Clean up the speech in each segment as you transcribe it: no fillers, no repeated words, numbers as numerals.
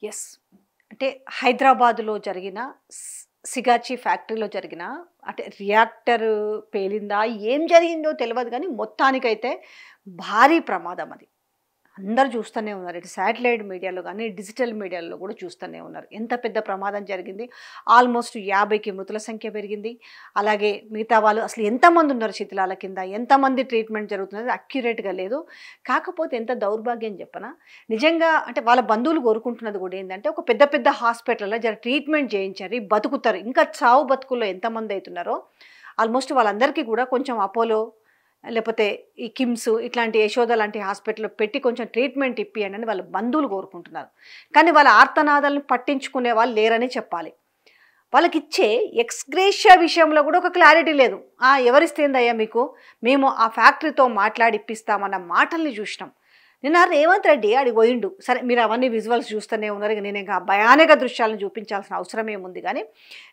Yes. అంటే హైదరాబాద్‌లో జరిగిన సిగాచి ఫ్యాక్టరీలో జరిగిన అంటే రియాక్టర్ పేలిందా? ఏం జరిగిందో తెలవదు గానీ మొత్తానికైతే భారీ ప్రమాదం అది. అందరూ చూస్తూనే ఉన్నారు. ఇటు శాటిలైట్ మీడియాలో గానీ, డిజిటల్ మీడియాలో కూడా చూస్తూనే ఉన్నారు. ఎంత పెద్ద ప్రమాదం జరిగింది. ఆల్మోస్ట్ 50కి మృతుల సంఖ్య పెరిగింది. అలాగే మిగతా వాళ్ళు అసలు ఎంతమంది ఉన్నారు శిథిలాల కింద, ఎంతమంది ట్రీట్మెంట్ జరుగుతున్నది అక్యురేట్‌గా లేదు. కాకపోతే ఎంత దౌర్భాగ్యం చెప్పనా? నిజంగా అంటే వాళ్ళ బంధువులు కోరుకుంటున్నది కూడా ఏందంటే ఒక పెద్ద పెద్ద హాస్పిటల్‌లో జర ట్రీట్మెంట్ చేయించండి బతుకుతారు. ఇంకా చావు బతుకుల్లో ఎంతమంది అవుతున్నారో ఆల్మోస్ట్ వాళ్ళందరికీ కూడా కొంచెం అపోలో లేకపోతే ఈ కిమ్స్ ఇట్లాంటి యశోద లాంటి హాస్పిటల్‌లో పెట్టి కొంచెం ట్రీట్మెంట్ ఇప్పియండి అని వాళ్ళ బంధువులు కోరుకుంటున్నారు. కానీ వాళ్ళ ఆర్తనాదాలను పట్టించుకునే వాళ్ళు లేరని చెప్పాలి. వాళ్ళకిచ్చే ఎక్స్‌గ్రేషియా విషయంలో కూడా ఒక క్లారిటీ లేదు. ఎవరిస్తేందయ్యా మీకు? మేము ఆ ఫ్యాక్టరీతో మాట్లాడి ఇప్పిస్తామన్న మాటల్ని చూసినాం. నిన్న రేవంత్ రెడ్డి ఆడికి పోయిండు. సరే మీరు అవన్నీ విజువల్స్ చూస్తూనే ఉన్నారు. ఇక నేను ఇంకా భయానక దృశ్యాలను చూపించాల్సిన అవసరం ఏముంది కానీ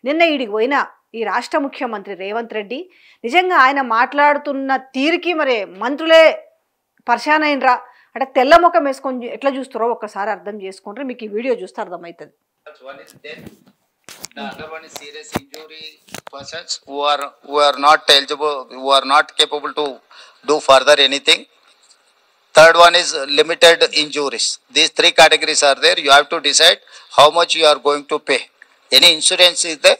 నిన్న ఈడికి పోయిన ఈ రాష్ట్ర ముఖ్యమంత్రి రేవంత్ రెడ్డి నిజంగా ఆయన మాట్లాడుతున్న తీరుకి మరి మంత్రులే పరిశాన్ అయినరా అంటే తెల్ల ముఖం వేసుకొని ఎట్లా చూస్తారో ఒక్కసారి అర్థం చేసుకుంటారు. మీకు ఈ వీడియో చూస్తే అర్థమవుతుంది. The other one is serious injury persons who are not eligible, who are not capable to do further anything. Third one is limited injuries. These three categories are there. You have to decide how much you are going to pay. Any insurance is there?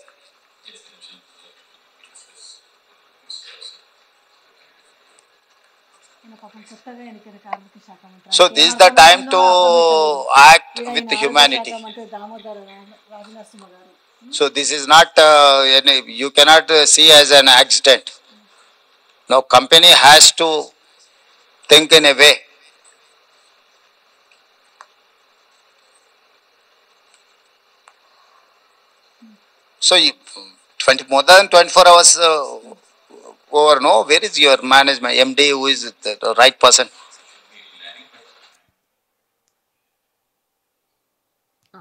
So this is the time to act with humanity. So this is not you cannot see as an accident. Now company has to think in a way. So more than 24 hours over, no, where is your management, MD, who is the right person?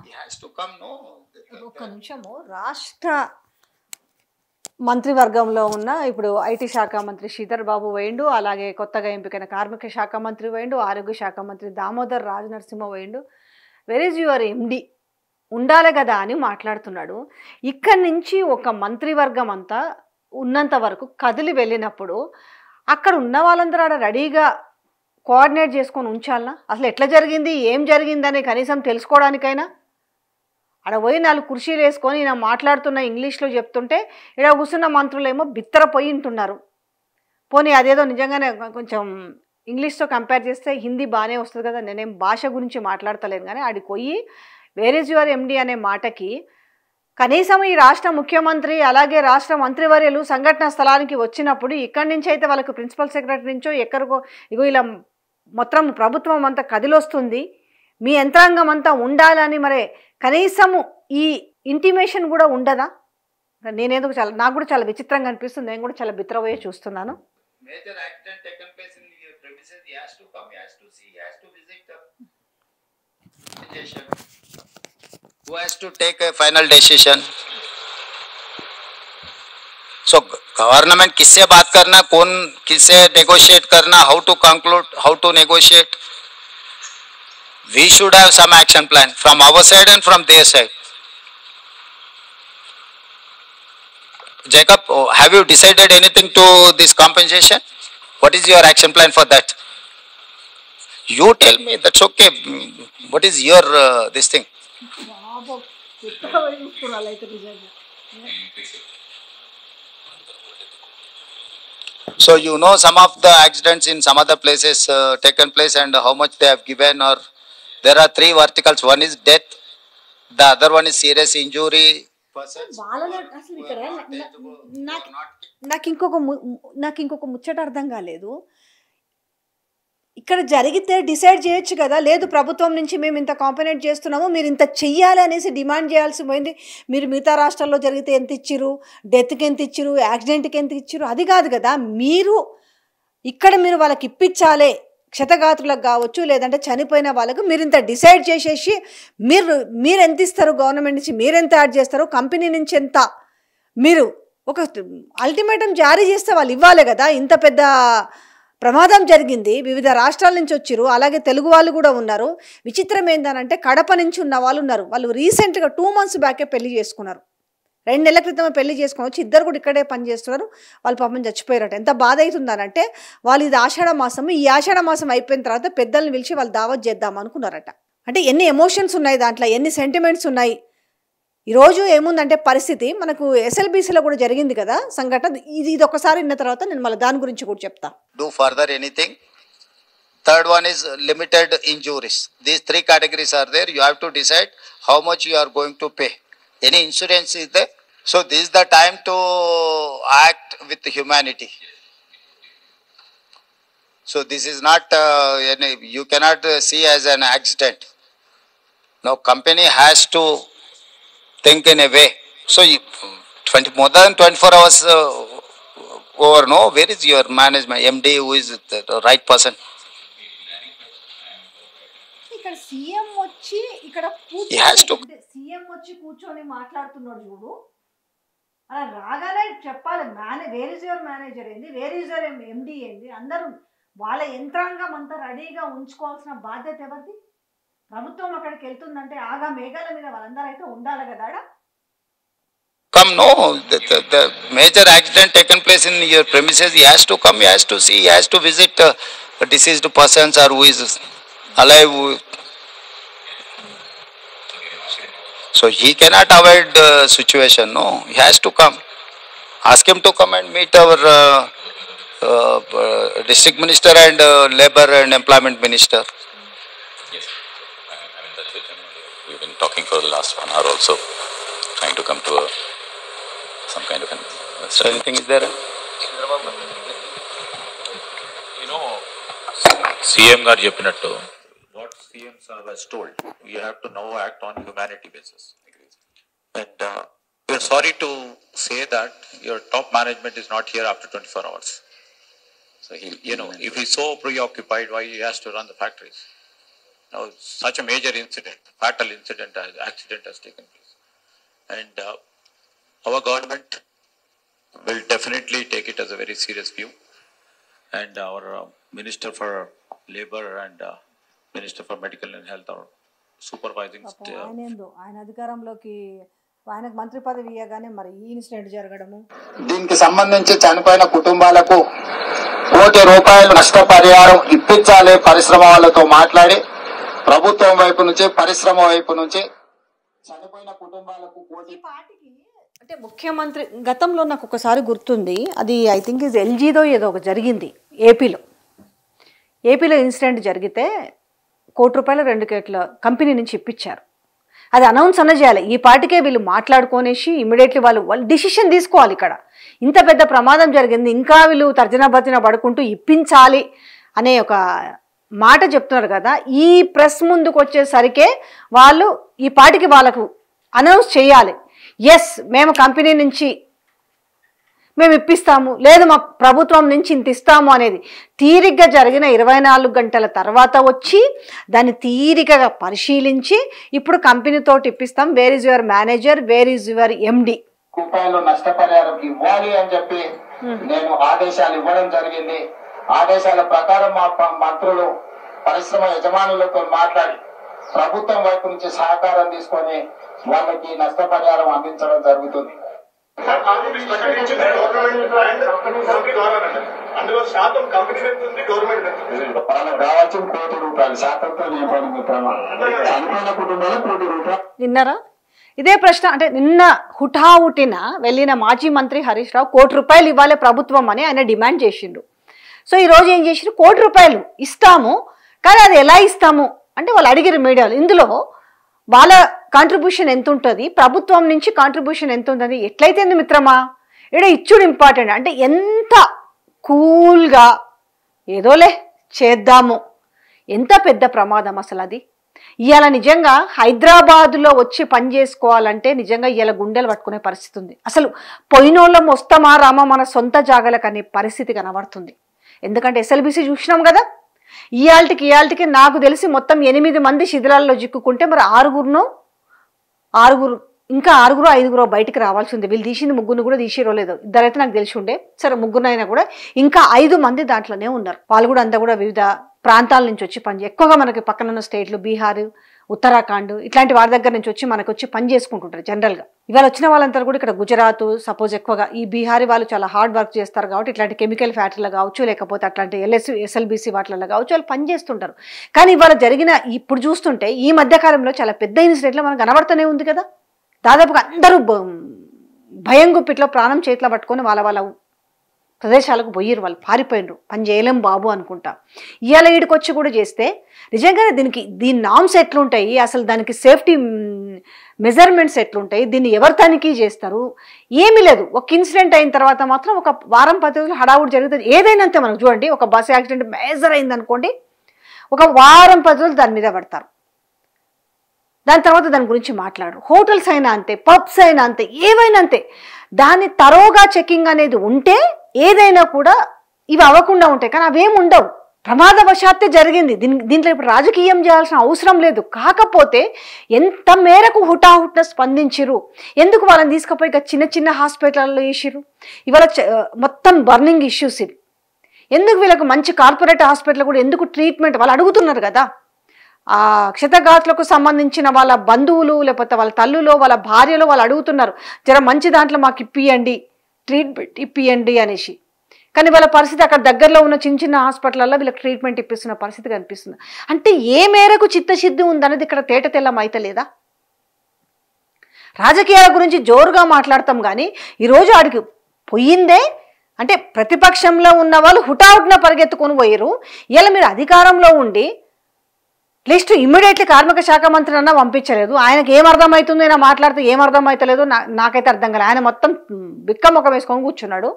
He has to come, no? ఒక్క నిమిషము. రాష్ట్ర మంత్రివర్గంలో ఉన్న ఇప్పుడు IT శాఖ మంత్రి శ్రీధర్ బాబు వేయండు, అలాగే కొత్తగా ఎంపికైన కార్మిక శాఖ మంత్రి వేయండు, ఆరోగ్య శాఖ మంత్రి దామోదర్ రాజనరసింహ వేయండు. Where is your MD? ఉండాలి కదా అని మాట్లాడుతున్నాడు. ఇక్కడి నుంచి ఒక మంత్రివర్గం అంతా ఉన్నంత వరకు కదిలి వెళ్ళినప్పుడు అక్కడ ఉన్న వాళ్ళందరూ ఆడ రెడీగా కోఆర్డినేట్ చేసుకొని ఉంచాలనా? అసలు ఎట్లా జరిగింది, ఏం జరిగిందని కనీసం తెలుసుకోవడానికైనా ఆడ పోయి 4 కుర్చీలు వేసుకొని ఈయన మాట్లాడుతున్న ఇంగ్లీష్లో చెప్తుంటే ఇక్కడ కూర్చున్న మంత్రులేమో బిత్తరపోయి ఉంటున్నారు. పోనీ అదేదో నిజంగానే కొంచెం ఇంగ్లీష్తో కంపేర్ చేస్తే హిందీ బాగానే వస్తుంది కదా. నేనేం భాష గురించి మాట్లాడతలేను కానీ ఆడికి పోయి వేర్ ఈజ్ యువర్ ఎండి అనే మాటకి కనీసం ఈ రాష్ట్ర ముఖ్యమంత్రి అలాగే రాష్ట్ర మంత్రివర్యులు సంఘటన స్థలానికి వచ్చినప్పుడు ఇక్కడి నుంచి అయితే వాళ్ళకు ప్రిన్సిపల్ సెక్రటరీ నుంచో ఎక్కడికో ఇగో ఇలా మొత్తం ప్రభుత్వం అంతా కదిలొస్తుంది, మీ యంత్రాంగం అంతా ఉండాలని మరి కనీసము ఈ ఇంటిమేషన్ కూడా ఉండదా? నేనేందుకు నాకు కూడా చాలా విచిత్రంగా అనిపిస్తుంది. నేను కూడా చాలా బిత్రపోయే చూస్తున్నాను. Major accident taken place in your premises, he has to come, he has to see, he has to visit the station. Who has to take a final decision? So government किससे बात करना, कौन किससे negotiate करना, how to conclude, how to negotiate? We should have some action plan from our side and from their side. Jacob, have you decided anything to this compensation? What is your action plan for that? You tell me, that's okay. What is your this thing? So you know some of the accidents in some other places taken place and how much they have given, or there are 3 verticals. One is death, the other one is serious injury. అసలు ఇక్కడ నాకు ఇంకొక ముచ్చట అర్థం కాలేదు. ఇక్కడ జరిగితే decide చేయొచ్చు కదా, లేదు ప్రభుత్వం నుంచి మేము ఇంత కాంపెనేట్ చేస్తున్నాము, మీరు ఇంత చెయ్యాలి అనేసి డిమాండ్ చేయాల్సి పోయింది. మీరు మిగతా రాష్ట్రాల్లో జరిగితే ఎంత ఇచ్చిరు, డెత్కి ఎంత ఇచ్చిరు, యాక్సిడెంట్కి ఎంత ఇచ్చిరు, అది కాదు కదా. మీరు ఇక్కడ మీరు వాళ్ళకి ఇప్పించాలి, క్షతగాత్రులకు కావచ్చు లేదంటే చనిపోయిన వాళ్ళకు మీరు ఇంత డిసైడ్ చేసేసి మీరు ఎంత ఇస్తారు, గవర్నమెంట్ నుంచి మీరు ఎంత యాడ్ చేస్తారు, కంపెనీ నుంచి ఎంత, మీరు ఒక అల్టిమేటం జారీ చేస్తే వాళ్ళు ఇవ్వాలి కదా. ఇంత పెద్ద ప్రమాదం జరిగింది. వివిధ రాష్ట్రాల నుంచి వచ్చారు, అలాగే తెలుగు వాళ్ళు కూడా ఉన్నారు. విచిత్రం ఏంటంటే కడప నుంచి ఉన్న వాళ్ళు ఉన్నారు. వాళ్ళు రీసెంట్గా 2 months బ్యాకే పెళ్లి చేసుకున్నారు. 2 నెలల క్రితమే పెళ్లి చేసుకుని వచ్చి ఇద్దరు కూడా ఇక్కడే పని చేస్తున్నారు. వాళ్ళు పాపం చచ్చిపోయారట. ఎంత బాధ అవుతుందనంటే వాళ్ళు ఇది ఆషాఢ మాసము, ఈ ఆషాఢ మాసం అయిపోయిన తర్వాత పెద్దల్ని పిలిచి వాళ్ళు దావత్ చేద్దాం అనుకున్నారట. అంటే ఎన్ని ఎమోషన్స్ ఉన్నాయి దాంట్లో, ఎన్ని సెంటిమెంట్స్ ఉన్నాయి. ఈరోజు ఏముందంటే పరిస్థితి మనకు ఎస్ఎల్బీసీలో కూడా జరిగింది కదా సంఘటన. ఇది ఒకసారి విన్న తర్వాత నేను మళ్ళీ దాని గురించి కూడా చెప్తా. Do further anything. Third one is limited injuries. These 3 categories are there. You have to decide how much you are going to pay. Any insurance is there. So this is the time to act with humanity. So this is not you cannot see as an accident. Now company has to think in a way. So more than 24 hours over, no, where is your management, MD, who is the right person? ఇక్కడ CM వచ్చి ఇక్కడ CM వచ్చి కూర్చొని మాట్లాడుతున్నాడు చూడు. అలా రాగానే చెప్పాలి వేర్ ఇస్ యువర్ మేనేజర్ ఏంది, వేర్ ఇస్ యువర్ ఎండి ఏంది, అందరూ వాళ్ళ యంత్రాంగం అంతా రెడీగా ఉంచుకోవాల్సిన బాధ్యత ఎవరిది? ప్రభుత్వం అక్కడికి వెళ్తుందంటే ఆగా మేఘాల మీద వాళ్ళందరూ అయితే ఉండాలి కదా. Come, no, the major accident taken place in your premises, he has to come, he has to see, he has to visit deceased persons or who is alive. So he cannot avoid the situation, no, he has to come. Ask him to come and meet our district minister and labor and employment minister. Yes, I mean that's with him. We've been talking for the last 1 hour also, trying to come to some kind of an. So anything is there? You know, CM గారు చెప్పినట్టు what CM sir was told, you have to now act on humanity basis. And we're sorry to say that your top management is not here after 24 hours. So if he's so preoccupied, why he has to run the factories? Now such a major incident, fatal accident has taken place. And our government will definitely take it as a very serious view. And our Minister for Labor and Minister for Medical and Health are supervising. ఆయన అధికారంలోకి ఆయనకు మంత్రి పదవి ఇవ్వగానే మరి ఈ incident జరగడము. దీనికి సంబంధించి చనిపోయిన కుటుంబాలకు ₹1 కోటి నష్టపరిహారం ఇప్పించాలి. పరిశ్రమ వాళ్ళతో మాట్లాడి ప్రభుత్వం వైపు నుంచి పరిశ్రమ వైపు నుంచి చనిపోయిన కుటుంబాలకు అంటే ముఖ్యమంత్రి గతంలో నాకు ఒకసారి గుర్తుంది, అది ఐ థింక్ ఇది ఎల్జీదో ఏదో ఒక జరిగింది ఏపీలో ఇన్సిడెంట్ జరిగితే ₹1 కోటి 2 కోట్ల కంపెనీ నుంచి ఇప్పించారు. అది అనౌన్స్ అన్న చేయాలి. ఈ పాటికే వీళ్ళు మాట్లాడుకొనేసి ఇమ్మీడియట్లీ వాళ్ళు డిసిషన్ తీసుకోవాలి. ఇక్కడ ఇంత పెద్ద ప్రమాదం జరిగింది, ఇంకా వీళ్ళు తర్జనా భర్జన పడుకుంటూ ఇప్పించాలి అనే ఒక మాట చెప్తున్నారు కదా. ఈ ప్రెస్ ముందుకు వచ్చేసరికే వాళ్ళు ఈ పాటికి వాళ్ళకు అనౌన్స్ చేయాలి, ఎస్ మేము కంపెనీ నుంచి మేము ఇప్పిస్తాము, లేదు మా ప్రభుత్వం నుంచి ఇంత ఇస్తాము అనేది. తీరిగ్గా జరిగిన 24 గంటల తర్వాత వచ్చి దాన్ని తీరికగా పరిశీలించి ఇప్పుడు కంపెనీతోటి ఇప్పిస్తాం, where is your manager, where is your MD. రూపాయలు నష్టపరిహారం ఇవ్వాలి అని చెప్పి నేను ఆదేశాలు ఇవ్వడం జరిగింది. ఆదేశాల ప్రకారం మా మంత్రులు పరిశ్రమ యజమానులతో మాట్లాడి ప్రభుత్వం వైపు నుంచి సహకారం తీసుకొని వాళ్ళకి నష్టపరిహారం అందించడం జరుగుతుంది. వాళ్ళకి కావాల్సిన ₹1 కోటి శాతంతో చనిపోయిన కుటుంబాలకు ₹1 కోటి. విన్నారా? ఇదే ప్రశ్న అంటే నిన్న హుటాహుటిన వెళ్ళిన మాజీ మంత్రి హరీష్ రావు ₹1 కోటి ఇవ్వాలి ప్రభుత్వం అని ఆయన డిమాండ్ చేసిండు. సో ఈరోజు ఏం చేసిండు, ₹1 కోటి ఇస్తాము, కానీ అది ఎలా ఇస్తాము అంటే వాళ్ళు అడిగిన మీడియాలో ఇందులో వాళ్ళ కాంట్రిబ్యూషన్ ఎంత ఉంటుంది, ప్రభుత్వం నుంచి కాంట్రిబ్యూషన్ ఎంత ఉంటుంది, ఎట్లయితే మిత్రమా ఇక్కడ ఇచ్చుడు ఇంపార్టెంట్. అంటే ఎంత కూల్గా ఏదోలే చేద్దాము, ఎంత పెద్ద ప్రమాదం అసలు అది. ఇవాళ నిజంగా హైదరాబాదులో వచ్చి పని చేసుకోవాలంటే నిజంగా ఇవాళ గుండెలు పట్టుకునే పరిస్థితి ఉంది. అసలు పోయినోళ్ళం వస్తామా రామా మన సొంత జాగాలకు అనే పరిస్థితి కనబడుతుంది. ఎందుకంటే ఎస్ఎల్బీసీ చూసినాం కదా, ఇయాల్టికి నాకు తెలిసి మొత్తం 8 మంది శిథిలాల్లో చిక్కుకుంటే మరి 6 ఇంకా 6గురో 5గురో బయటికి రావాల్సి ఉంది. వీళ్ళు తీసింది 3 కూడా తీసిరో లేదో, ఇద్దరైతే నాకు తెలిసి ఉండే. సరే 3 అయినా కూడా ఇంకా 5 మంది దాంట్లోనే ఉన్నారు. వాళ్ళు కూడా అంతా కూడా వివిధ ప్రాంతాల నుంచి వచ్చి ఎక్కువగా మనకి పక్కన ఉన్న స్టేట్లు బీహార్, ఉత్తరాఖండ్ ఇట్లాంటి వారి దగ్గర నుంచి వచ్చి మనకు వచ్చి పని చేసుకుంటుంటారు జనరల్గా. ఇవాళ వచ్చిన వాళ్ళంతా కూడా ఇక్కడ గుజరాత్ సపోజ్ ఎక్కువగా ఈ బీహారీ వాళ్ళు చాలా హార్డ్ వర్క్ చేస్తారు కాబట్టి ఇట్లాంటి కెమికల్ ఫ్యాక్టరీలో కావచ్చు, లేకపోతే అట్లాంటి ఎస్ఎల్బీసీ వాటిలలో కావచ్చు వాళ్ళు పని చేస్తుంటారు. కానీ ఇవాళ జరిగిన ఇప్పుడు చూస్తుంటే ఈ మధ్యకాలంలో చాలా పెద్ద ఇన్సిడెంట్లో మనకు కనబడుతూనే ఉంది కదా. దాదాపుగా అందరూ భయం గుప్పిట్లో ప్రాణం చేతిలో పట్టుకొని వాళ్ళ ప్రదేశాలకు పోయిరు, వాళ్ళు పారిపోయినరు, పని చేయలేం బాబు అనుకుంటా. ఇవాళ ఈడికొచ్చి కూడా చేస్తే నిజంగానే దీని నామ్స్ ఎట్లుంటాయి, అసలు దానికి సేఫ్టీ మెజర్మెంట్స్ ఎట్లుంటాయి, దీన్ని ఎవరు తనిఖీ చేస్తారు, ఏమీ లేదు. ఒక ఇన్సిడెంట్ అయిన తర్వాత మాత్రం ఒక వారం 10 రోజులు హడావుడి జరుగుతుంది. ఏదైనా అంతే. మనకు చూడండి, ఒక బస్సు యాక్సిడెంట్ మేజర్ అయిందనుకోండి, ఒక వారం 10 రోజులు దాని మీద పడతారు. దాని తర్వాత దాని గురించి మాట్లాడరు. హోటల్స్ అయినా అంతే, పబ్స్ అయినా అంతే, ఏవైనా అంతే. దాన్ని తరోగా చెకింగ్ అనేది ఉంటే ఏదైనా కూడా ఇవి అవ్వకుండా ఉంటాయి. కానీ అవేమి ఉండవు. ప్రమాదవశాత్తు జరిగింది. దీంట్లో ఇప్పుడు రాజకీయం చేయాల్సిన అవసరం లేదు. కాకపోతే ఎంత మేరకు హుటాహుట్న స్పందించిరు, ఎందుకు వాళ్ళని తీసుకుపోయి ఇక చిన్న హాస్పిటల్లో వేసిరు. ఇవాళ మొత్తం బర్నింగ్ ఇష్యూస్ ఇవి. ఎందుకు వీళ్ళకు మంచి కార్పొరేట్ హాస్పిటల్ కూడా ఎందుకు ట్రీట్మెంట్ వాళ్ళు అడుగుతున్నారు కదా. ఆ క్షతగాతులకు సంబంధించిన వాళ్ళ బంధువులు లేకపోతే వాళ్ళ తల్లులో వాళ్ళ భార్యలో వాళ్ళు అడుగుతున్నారు, జర మంచి దాంట్లో మాకు ఇప్పియండి, ట్రీట్మెంట్ ఇప్పియండి అనేసి. కానీ వాళ్ళ పరిస్థితి అక్కడ దగ్గరలో ఉన్న చిన్న హాస్పిటల్లో వీళ్ళకి ట్రీట్మెంట్ ఇప్పిస్తున్న పరిస్థితి కనిపిస్తుంది. అంటే ఏ మేరకు చిత్తశుద్ధి ఉందనేది ఇక్కడ తేట తెల్లం అయితే లేదా. రాజకీయాల గురించి జోరుగా మాట్లాడతాం కానీ ఈరోజు ఆడికి పోయిందే అంటే ప్రతిపక్షంలో ఉన్న వాళ్ళు హుటాహుటిన పరిగెత్తుకొని పోయారు. ఇలా మీరు అధికారంలో ఉండి అట్లీస్ట్ ఇమ్మీడియట్లీ కార్మిక శాఖ మంత్రి అన్నా పంపించలేదు. ఆయనకి ఏం అర్థమవుతుందో, ఆయన మాట్లాడితే ఏం అర్థమవుతలేదు నాకైతే అర్థం కాలేదు. ఆయన మొత్తం బిక్క ముఖం వేసుకొని కూర్చున్నాడు.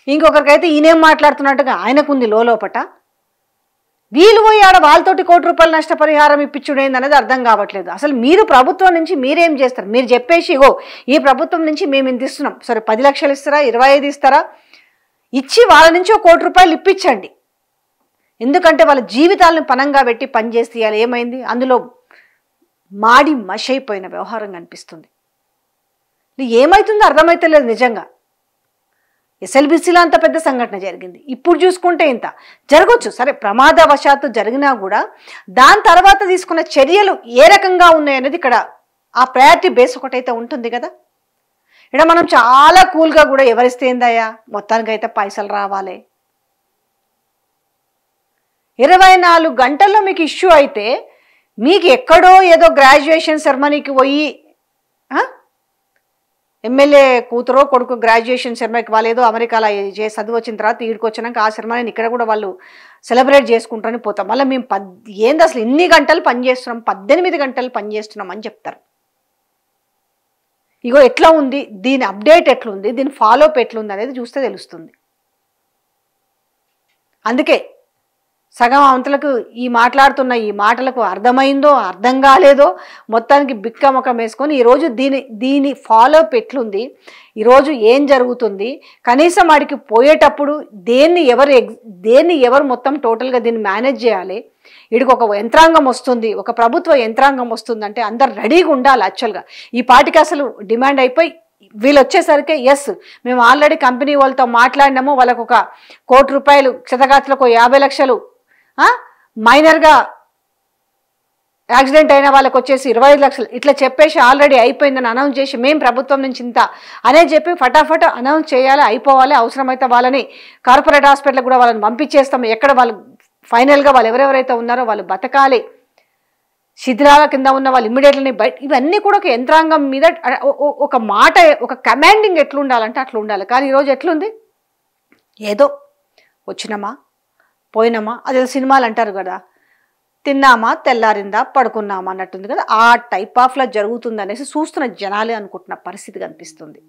ఇంకొకరికైతే ఈయనేం మాట్లాడుతున్నట్టుగా ఆయనకుంది లోపట. వీళ్ళు పోయి ఆడ వాళ్ళతోటి ₹1 నష్టపరిహారం ఇప్పించుడేంది అనేది అర్థం కావట్లేదు. అసలు మీరు ప్రభుత్వం నుంచి మీరేం చేస్తారు? మీరు చెప్పేసి ఈ ప్రభుత్వం నుంచి మేము ఇంత ఇస్తున్నాం, సరే 10 లక్షలు ఇస్తారా, 25 ఇస్తారా, ఇచ్చి వాళ్ళ నుంచి ₹1 ఇప్పించండి. ఎందుకంటే వాళ్ళ జీవితాలను పనంగా పెట్టి పనిచేస్తే ఇవాళ ఏమైంది, అందులో మాడి మషైపోయిన వ్యవహారం కనిపిస్తుంది. ఏమవుతుందో అర్థమైతలేదు నిజంగా. ఎస్ఎల్బీసీలో అంత పెద్ద సంఘటన జరిగింది, ఇప్పుడు చూసుకుంటే ఇంత జరగవచ్చు. సరే ప్రమాదవశాత్తు జరిగినా కూడా దాని తర్వాత తీసుకున్న చర్యలు ఏ రకంగా ఉన్నాయనేది ఇక్కడ ఆ ప్రయారిటీ బేస్ ఒకటైతే ఉంటుంది కదా. ఇక్కడ మనం చాలా కూల్గా కూడా ఎవరిస్తే ఏందయ్యా మొత్తానికైతే పైసలు రావాలి, 24 గంటల్లో మీకు ఇష్యూ అయితే మీకు ఎక్కడో ఏదో గ్రాడ్యుయేషన్ సెరమనీకి పోయి ఎమ్మెల్యే కూతురో కొడుకు గ్రాడ్యుయేషన్ సెరమనీకి వాళ్ళు ఏదో అమెరికాలో చదువు వచ్చిన తర్వాత ఈడికి వచ్చినాక ఆ సెరమనీని ఇక్కడ కూడా వాళ్ళు సెలబ్రేట్ చేసుకుంటారని పోతాం. మళ్ళీ మేము ఏంది అసలు ఇన్ని గంటలు పనిచేస్తున్నాం, 18 గంటలు పనిచేస్తున్నాం అని చెప్తారు. ఇగో ఎట్లా ఉంది, దీని అప్డేట్ ఎట్లుంది, దీని ఫాలోఅప్ ఎట్లుంది అనేది చూస్తే తెలుస్తుంది. అందుకే సగం అంతలకు ఈ మాట్లాడుతున్న ఈ మాటలకు అర్థమైందో అర్థం కాలేదో మొత్తానికి బిక్క ముఖం వేసుకొని ఈరోజు దీని ఫాలోఅప్ ఎట్లుంది, ఈరోజు ఏం జరుగుతుంది, కనీసం వాడికి పోయేటప్పుడు దేన్ని ఎవరు మొత్తం టోటల్గా దీన్ని మేనేజ్ చేయాలి. వీడికి ఒక యంత్రాంగం వస్తుంది, ఒక ప్రభుత్వ యంత్రాంగం వస్తుందంటే అందరు రెడీగా ఉండాలి. యాక్చువల్గా ఈ పార్టీకి అసలు డిమాండ్ అయిపోయి వీళ్ళు వచ్చేసరికి ఎస్ మేము ఆల్రెడీ కంపెనీ వాళ్ళతో మాట్లాడినాము, వాళ్ళకు ₹1 క్షతగాతులకు 50 లక్షలు, మైనర్గా యాక్సిడెంట్ అయిన వాళ్ళకి వచ్చేసి 25 లక్షలు ఇట్లా చెప్పేసి ఆల్రెడీ అయిపోయిందని అనౌన్స్ చేసి మేము ప్రభుత్వం నుంచి ఇంత అనేది చెప్పి ఫటాఫట్ అనౌన్స్ చేయాలి, అయిపోవాలి. అవసరమైతే వాళ్ళని కార్పొరేట్ హాస్పిటల్కి కూడా వాళ్ళని పంపించేస్తాం. ఎక్కడ వాళ్ళు ఫైనల్గా వాళ్ళు ఎవరెవరైతే ఉన్నారో వాళ్ళు బతకాలి, శిథిలాల కింద ఉన్న వాళ్ళు ఇమ్మీడియట్లీ ఇవన్నీ కూడా ఒక యంత్రాంగం మీద ఒక మాట, ఒక కమాండింగ్ ఎట్లుండాలంటే అట్లా ఉండాలి. కానీ ఈరోజు ఎట్లుంది, ఏదో వచ్చినామా పోయినామా, అదే సినిమాలు అంటారు కదా, తిన్నామా తెల్లారిందా పడుకున్నామా అన్నట్టుంది కదా, ఆ టైప్ ఆఫ్లా జరుగుతుంది అనేసి చూస్తున్న జనాలే అనుకుంటున్న పరిస్థితి కనిపిస్తుంది.